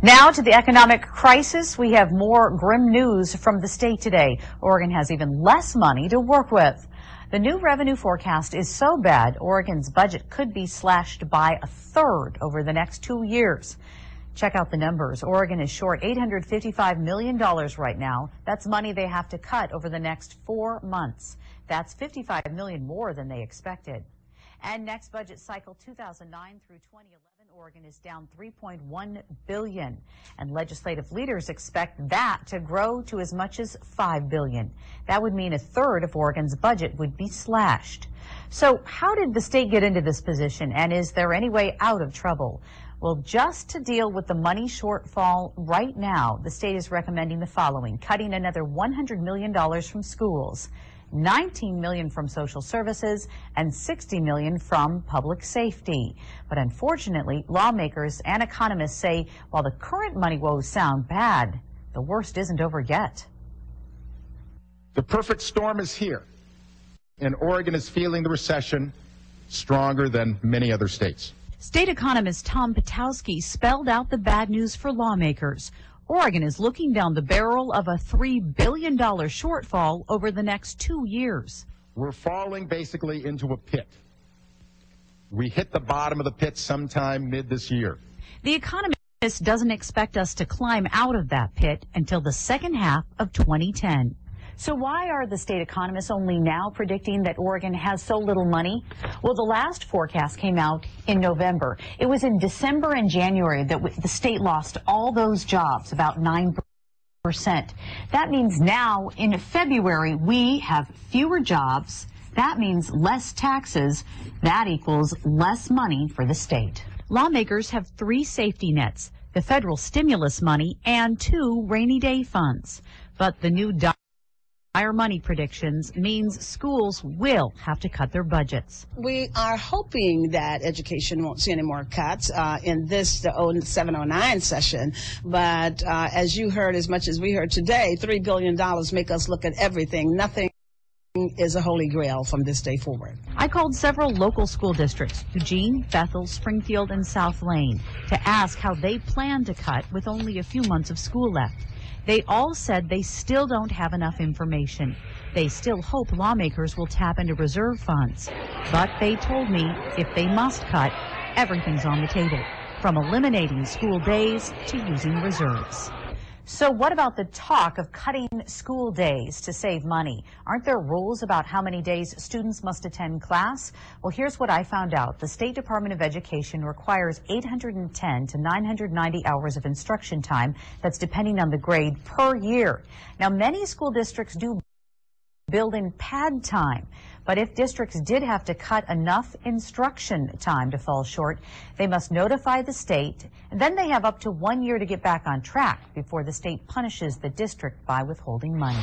Now to the economic crisis. We have more grim news from the state today. Oregon has even less money to work with. The new revenue forecast is so bad, Oregon's budget could be slashed by a third over the next 2 years. Check out the numbers. Oregon is short $855 million right now. That's money they have to cut over the next 4 months. That's $55 million more than they expected. And next budget cycle 2009 through 2011, Oregon is down $3.1 billion. And legislative leaders expect that to grow to as much as $5 billion. That would mean a third of Oregon's budget would be slashed. So how did the state get into this position, and is there any way out of trouble? Well, just to deal with the money shortfall right now, the state is recommending the following: cutting another $100 million from schools, $19 million from social services, and $60 million from public safety. But unfortunately, lawmakers and economists say while the current money woes sound bad, the worst isn't over yet. The perfect storm is here, and Oregon is feeling the recession stronger than many other states. State economist Tom Patowski spelled out the bad news for lawmakers. Oregon is looking down the barrel of a $3 billion shortfall over the next 2 years. We're falling basically into a pit. We hit the bottom of the pit sometime mid this year. The economist doesn't expect us to climb out of that pit until the second half of 2010. So why are the state economists only now predicting that Oregon has so little money? Well, the last forecast came out in November. It was in December and January that the state lost all those jobs, about 9%. That means now in February we have fewer jobs. That means less taxes. That equals less money for the state. Lawmakers have 3 safety nets: the federal stimulus money and 2 rainy day funds. But the new higher money predictions means schools will have to cut their budgets. We are hoping that education won't see any more cuts in this 0709 session. But as you heard, as much as we heard today, $3 billion make us look at everything. Nothing is a holy grail from this day forward. I called several local school districts, Eugene, Bethel, Springfield, and South Lane, to ask how they plan to cut with only a few months of school left. They all said they still don't have enough information. They still hope lawmakers will tap into reserve funds. But they told me if they must cut, everything's on the table, from eliminating school days to using reserves. So what about the talk of cutting school days to save money? Aren't there rules about how many days students must attend class? Well, here's what I found out. The State Department of Education requires 810 to 990 hours of instruction time. That's depending on the grade per year. Now, many school districts do build in pad time. But if districts did have to cut enough instruction time to fall short, they must notify the state, and then they have up to 1 year to get back on track before the state punishes the district by withholding money.